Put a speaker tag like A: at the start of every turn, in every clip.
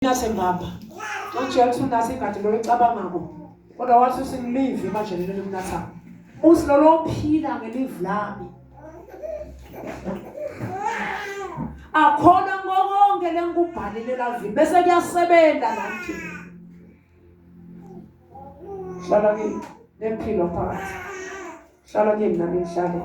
A: Nasengapha uJesu nasengade lo ecabangako kodwa wathi singilive manje lelo mnatha usilolo phila ngelive lami akhona ngonke lenkubhalile lavini bese kuyasebenza nathi hlala ke nempilo phakathi hlala ke mina ngihlale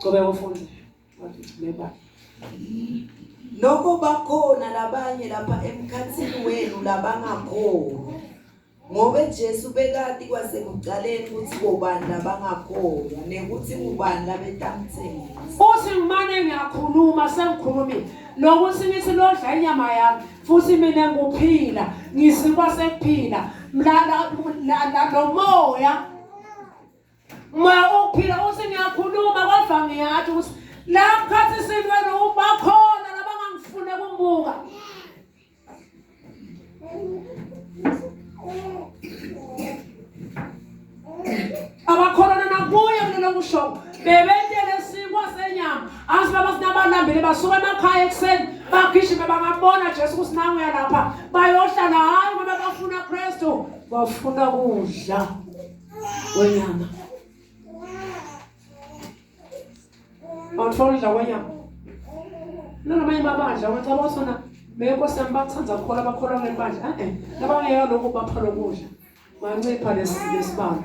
A: ngobe ufunde wathi leba
B: lokho bakhona labanye lapha emkhathini wenu labangakhona ngoba Jesu bekade kwasekuqaleni ukuthi bobani labangakholwa nekuthi ubani labetamtheni
A: futhi ngimane ngiyakhuluma sengikhulumile lokuthi ngithi lodla inyama yami futhi mina nguphila ngisikwa sekuphila mlala nomoya uphila uthi ngiyakhuluma kodwa ngiyathi ukuthi la khathi sivele ubakhona labangangifune kumbuka abakhona nakuye kulelo kusho bebetele sikwa senyama asibaba sinabalambile basuka emakhaya ekseni bagishime bangabona Jesu kusinanguya lapha bayohlala hayi ngoba bafuna Kristu bafuna kudla wenyama awufuna kwenyama noma imabandla wathi abasona bekosi ambathanda ukukhola abakhola ngebandla labangeka lokho baphalo kudla mancipha lesibalo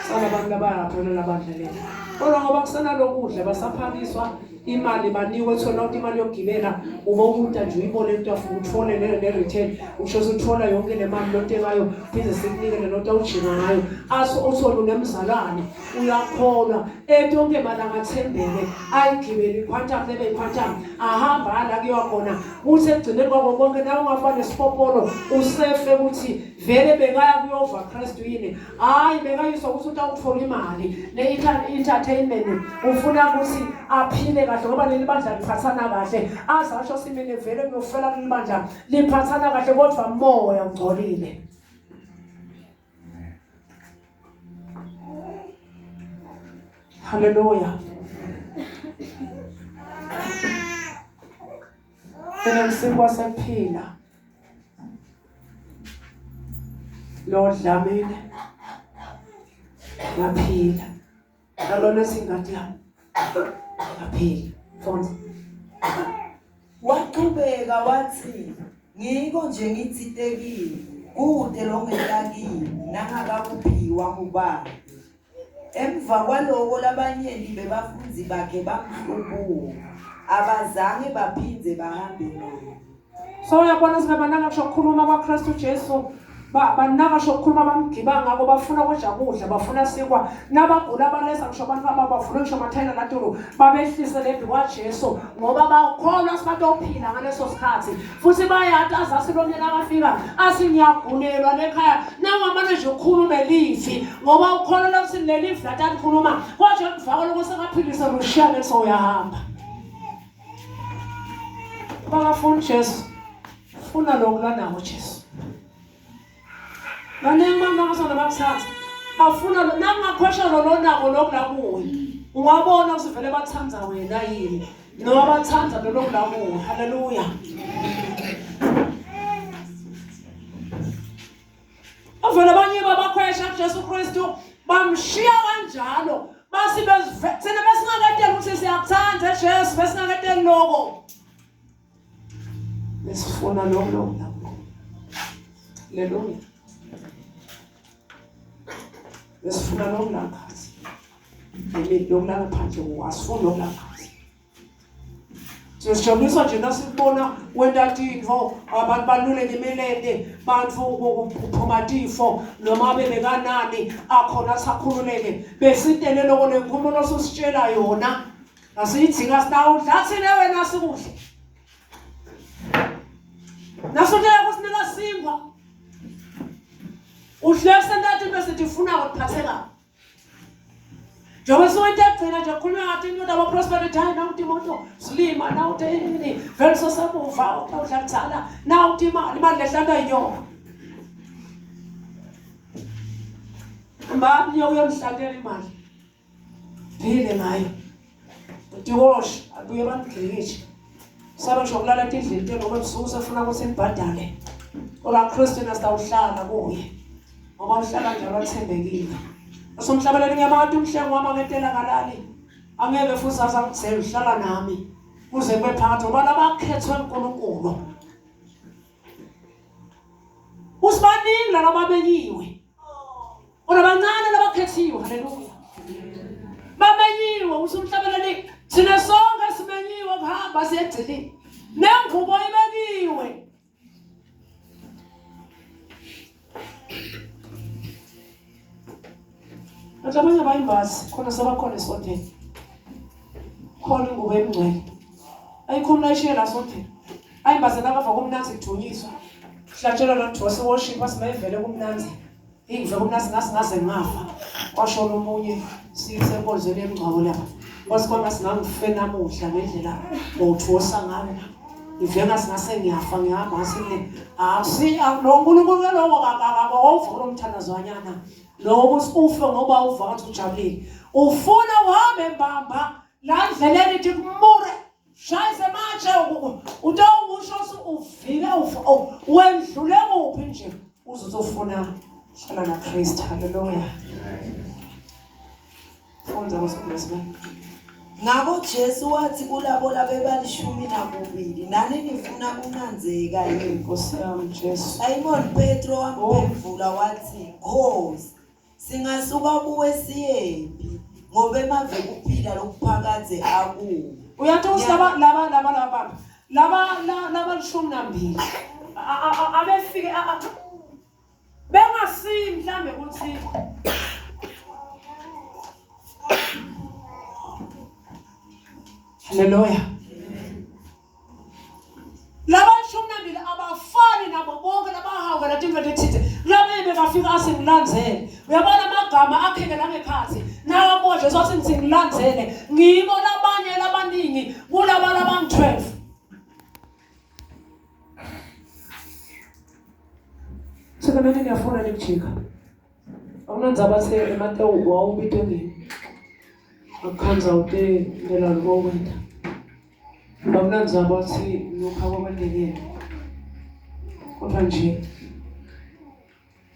A: sala abantu labayaphelela abandla lelo kodwa ngoba kusana lokudla basaphakiswa imali banikwe thola ukuthi imali yokugibela uma umuntu nje uyibone into afuna uthole le return usho uthola yonke le mali lotekayo bize sikunikele lonto awujinga ngayo aso uthole nemzalwane uyakholwa yonke imali angathembeke ayigibele iquantum lebe iquantum ahamba ala kuyiwa khona uthi egcineni kwabo konke nawe ungafana nesipopolo usefe ukuthi vele bekaya kuyova Kristu yini hayi bekayiswa ukuthi utawuthola imali le entertainment ufuna ukuthi aphile kahle ngoba leli bandla liphathana kahle azasho simene vele kuyofela leli bandla liphathana kahle kodwa moya ungcolile haleluya Ngisikwa sekuphila Lord dlamini ngaphila nalona singadi yami ngaphila fonza
B: waqhubeka wathi ngiko nje ngithitekile kude longelakini nangakakuphiwa ngubani emva kwaloko labanyeni bebafunzi bakhe bamhlubuka abazange baphindze bahambe naye
A: so uyabona singabanaka kushokhuluma kwaKristu Jesu banaka shokhuluma bamgibanga ngako bafuna kudla bafuna sikwa nabagula balesa kusho abantu abafuna ngisho mathayina latulu babehlise lembi kwaJesu ngoba bakholwa sibatophila ngaleso sikhathi futhi bayathi azasi lomnyana akafika asinyagulelwa lekhaya nangamanje nje ukhulume lifi ngoba ukholwa ukuthi leli lifi latani khuluma kwaje kuvaka lokuse kaphilisa lushiyane so uyahamba bangafuna Jesu funa lokulana Jesu Banema ngasona bakuthatha afuna nangakhwesha lolonako lokulakuwe ungabona usivele bathanza wena yini noma bathanza lokulakuwe haleluya avela abanye babakhwesha Jesu Kristu bamshiya kanjalo basibe thina besingakadela ukuthi siyakuthanda Jesu besingakadela lokho lesifuna lokho haleluya Lesifuna lokulakhazi. Nemi lokulaka phandle wasifuna lokulakhazi. Sisijabulisa nje nasibona wentatindvo abantu balule ngemelende bantfu ukuphuma tifo noma bebekanani akhona sakhululeke besitele lokho lenkulumo sositshela yona asiyithinga sitawudla thina wena sikudle. Nasotela kusinika simba Uhlese ndathi bese tifuna ukuphatheka. Njobe soyitagcina nje khuluma ngathi inyoda ba prosperity hayi na uthi imoto silima na uthi yini vele sosamuva udlala na uthi imali lehlanga inyoka. Mba nyo uyamhlangela imali. Phile ngayo. Uthi wosh abuye bangigcikishe. Sabe ngisho kulala endlini into ngoba ebusuku sefuna ukuthi nibhadale. Ola Christian asawuhlala kuye. Ngoba uhlala njalo athembekile. Asomhlabeleni ngiyabantu umhlengo wami ngentela kalali. Angeke futhi azangithela uhlala nami. Kuze kube phakathi ngoba labakhethwe uNkulunkulu. Usibaningi la babenyiwe. Unabancane labakhethiwe. Haleluya. Bamenyiwe usumhlabeleni thina sonke simenyiwe kuhamba siyegcilini. Nengubo ibekiwe. Abanye bayimbazi khona sebakhona esontweni. Khona ingubo emngcwele. Ayikho umna ishiye la sontweni. Ayimbazi nakava kumnanzi kuthunyiswa. Hlatshela la kuthiwa se-worship asimevele kumnanzi. Ingve kumnanzi ngaze ngafa. Kwasho omunye sisenkonzweni emngcwabo lapha. Wasikona singangife namuhla ngendlela ngothosa ngayo. Ivena singase ngiyafa ngihamba ngasine. Lo uNkulunkulu lo akawuvula umthandazwanyana. Lo ufe ngoba uva ngathi ujabulile. Ufuna uhambe embamba la ndleleni ithi kumure. Shayise manje utawusho uvile wendlule kuphi nje uzofuna hlala na Christ. Haleluya. Fonza ngosikhuluma.
B: Ngabo Jesu wathi kulabo labebalishumi nakubili nani nifuna kunanzeka yini
A: Nkosi yami Jesu.
B: Simon Petro wamphendula wathi Nkosi singasuka kuwe siyephi ngoba emave kuphila lokuphakaze akuwo.
A: Uyathi usaba laba lishumi nambili abefike bengasi mhlambe ukuthi Haleluya. Laba lishumi nambili abafani nabo bonke labahawuka latimve lethithe labe bekafika asingilandzele. Uyabona amagama akhekela ngekhathi nawo manje sothi ngilandzele ngibo labanye labaningi kulaba labangu-12. Sekanani ngiyafuna nikujika. Akunandzaba bathe eMatewu wawubitwe ngini. Akukhanza ude ngela lokwenza. Akunandzaba bathi lokho akwabandekile. Kodwa nje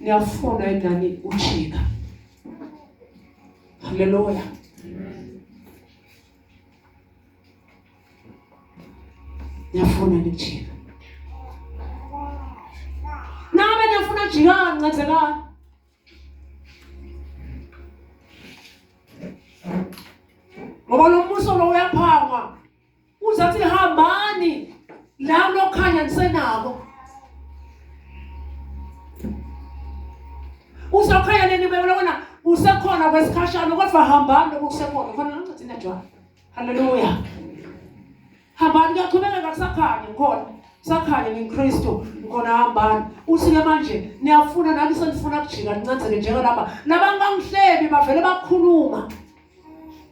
A: niyafuna endani ujika. Haleluya. Niyafuna nikujika. Nami niyafuna jika ngenzekani? Ngoba lo mbuso lo uyaphanga. Uzathi hambani la lokhanya nisenako. Uzokhanya nini bebona usekhona kwesikhashana kodwa hambani lokusekhona khona ngathi najwa. Haleluya. Hambani kuyaqhubeka kusakhanya ngkhona. Sakhanya ngeKristu ngkhona hambani. Usike manje niyafuna nami senifuna kujika nincazeke njengalaba. Nabangangihlebi bavele bakhuluma.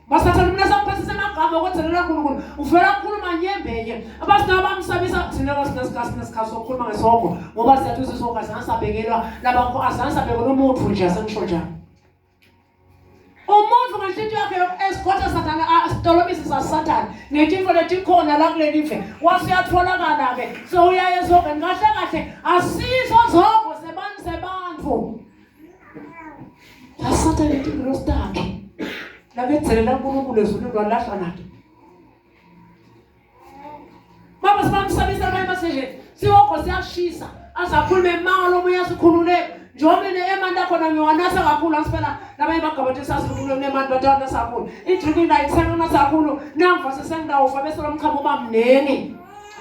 A: Basathatha mina saphasisa amagama okwenzelela uNkulunkulu. Uvela ukukhuluma nyembeye. Abasina bamsabisa thina kwasineskhaso sokukhuluma ngesongo ngoba siyathi usisongo asansabekelwa labakho asansabekelwa umuntu nje asengisho njalo. Umuntu ngenhliziyo yakhe esikhoda Sathane asitolobisi saSathane. Netifo letikhona la kulelive wasiyatholakala ke. So uyaye zonke kahle asizo zonke sebantfu. Sathane itiglosstakhe. Labethelela uNkulunkulu ezulwini lwalahla nathi. Baba sibamsabisa naye manje siwoko siyashisa azakhulume imalo omuya sikhulule njengoba emanti khona ngiwanasa kakhulu asiphela labanye bagabathe sasikhulule nemanti bathatha sakhulu idrinking la ithena sakhulu namva sesengidawufa bese lomchamo bamnene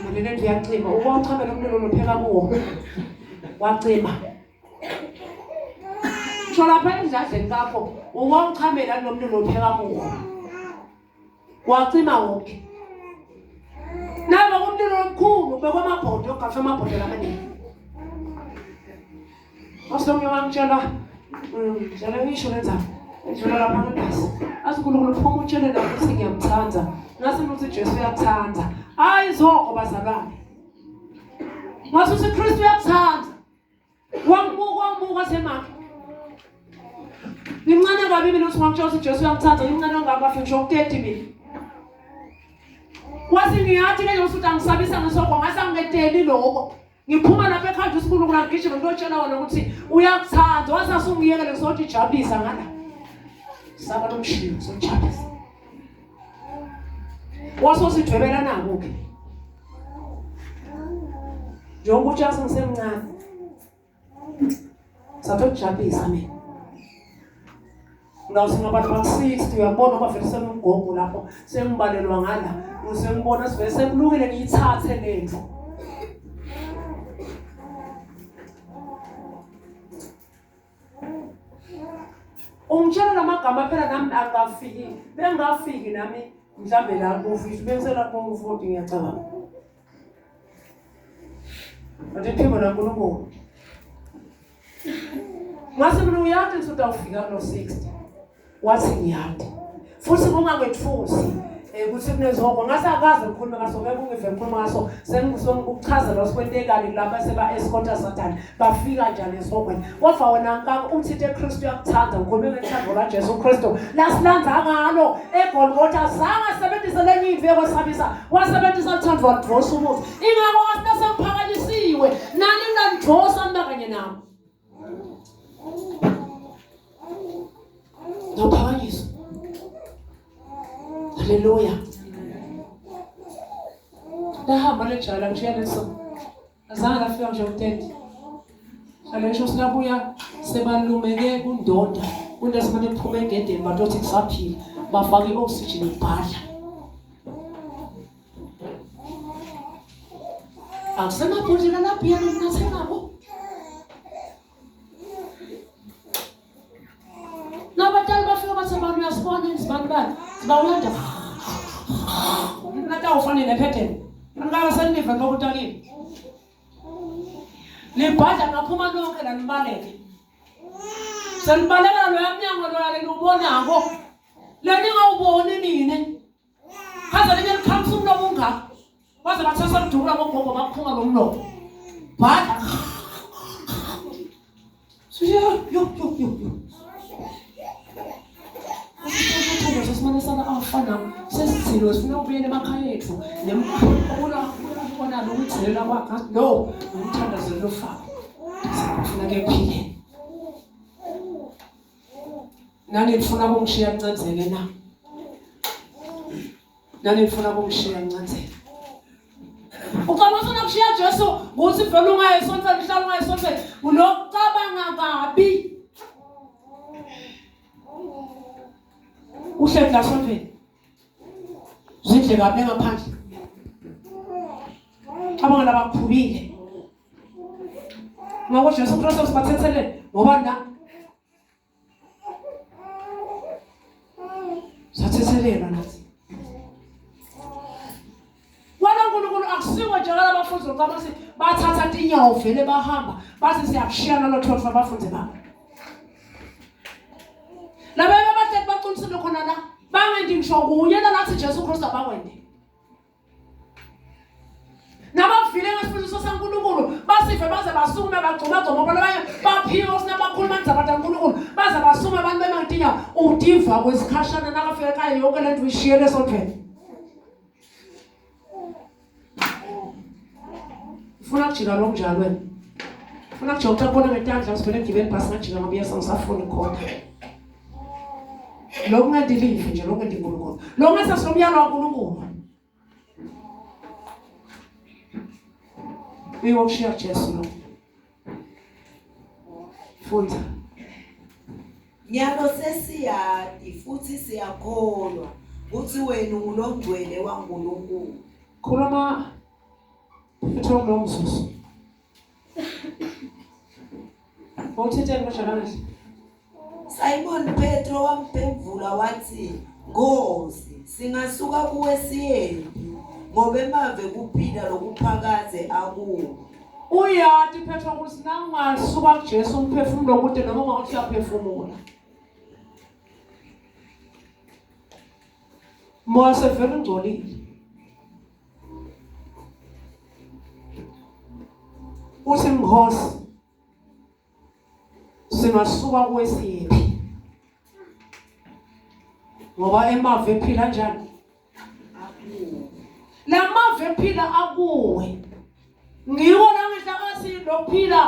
A: nalena nto yacima uwachamela umlilo lopheka kuwo wacima Shola lapha endladleni kakho uwachamela nomlilo lopheka kuwo wacima wonke Naba umlilo omkhulu bekwamabhodo yogafa amabhodo lamaningi. Osomnye wangitshela njalo ngisho lenza njalo lapha ngibhasi. Asikhulukhulu phuma utshele la ukuthi ngiyamthanda. Ngase ukuthi Jesu uyakuthanda. Hayi zonke bazalwane. Ngase ukuthi Kristu uyakuthanda. Wangibuka semaka. Ngimncane kabi mina ukuthi ngitshela ukuthi Jesu uyakuthanda, ngimncane ngapha ngisho 30 mina. wathi ngiyathi ke usuthi angisabisa ngesoko ngasangedeli lokho ngiphuma lapha ekhaya usikhulu kuna ngigijima ngiyotshela wona ukuthi uyakuthanda wasasungiyekele ngisothi jabulisa ngala saba lomshini sojabulisa wasosithwebela nako ke njengoba uJesu ngisemncane satojabulisa mina ngawusingabantu ba-60 uyabona ngoba vele semngogo lapho sengibalelwa ngala usengibona sivele sekulungile ngiyithathe lento ungitshela lamagama phela nami angafiki bengafiki nami mhlambe la ku-50 bengisela ku-40 ngiyacabanga manje iphimbo laNkulunkulu ngase mina uyathi ngithi utawufika kulo 60 wathi ngiyathi futhi kungakwethusi ukuthi kunezongo ngasakaze ngikhuluma ngaso ngeke ungive ngikhuluma ngaso sengikuchaza lo sikwentekayo lapha seba escorta Satan bafika njani esongweni kodwa wena nkaka umthetho eKristu yakuthanda ngikhuluma ngethando laJesu Kristu lasilandza ngalo eGolgotha zanga sebenzisa lenye imveko esabisa wasebenzisa uthando wadrosa umuthi ingako wasinasemphakanyisiwe nani ngandrosa mbakanye nami nophakanyiswa Hallelujah. Lahamba lejala ngishiya leso. Azange lafika nje u10. Alesho sinabuya sebalumeke kundoda. Kunesimane kuphume ngedeni bathi kusaphila. Bafaka ioxygen ibhadla. Akusenabhodlela lapha ngingathengabo. Nabatali bafika bathi abantu uyasibona isibani sibawulanda. Nata ufanele pattern. Ngaka seniva ngokutakini. Libhadla ngaphuma lonke la nibaleke. Senibaleka lo yamnyango lo yale ubonako. Leni ngawuboni nini? Haza lenge likhamisa umlomo ungaka. Waze bathasa ukudura ngogogo baphunga lo mlomo. Bhadla. Yo. Sesimane sana afana sesizilo sifuna ubuyele emakhaya ethu nemkhulu ubona lokuthelela kwakhe no umthandazelo ufaka sifuna ke phile nani nifuna ukungishiya ncanzeke na nani nifuna ukungishiya ncanzeke ucabanga kushiya Jesu ukuthi vele ungayesonto lihlala ungayesonto ulocabanga kabi uhleli la sontweni zindle kabi ngaphandle abangela baphubile ngoba Jesu Kristu sibathethelele ngoba na sathethelelwa nathi wena uNkulunkulu akusiwe nje abafundi lokabasi bathatha inyawo vele bahamba bathi siyakushiyana lo 12 abafundi babo laba babathethe baqinisile khona la bangendi ngisho kuyena nathi Jesu Kristu abakwende nabavile ngesifiso saNkulunkulu basive baze basukume bagcuma ngoba labanye baphiwa sinabakhuluma ndzaba kaNkulunkulu baze basukume abantu bemangitinya udiva kwesikhashana nakafika ekhaya yonke lento uyishiyele sophela ufuna kujika lo njalo wena ufuna kujika ukubona ngetandla sivele ngibeni basi ngajika ngoba yasangisafuni khona lokho ngadilive nje lokho ndinkulunkulu lokho ngasasomyalo waNkulunkulu uyokushiya Jesu lo futhi
B: nyalo sesiyadi futhi siyakholwa ukuthi wena ungulongcwele waNkulunkulu
A: khuluma Petro nomzuzu Uthethele kanjani
B: Simon Petro wamphendula wathi Nkosi singasuka kuwe siyephi ngoba emave kuphila lokuphakaze akuwo
A: uyathi Petro ukuthi nangasuka kuJesu umphefumulo kude noma ungathi uyaphefumula Mose vele ngcolile uthi Nkosi singasuka kuwe siyephi ngoba emave ephila njani ephila akuwe ngiwo namhla kasi lokuphila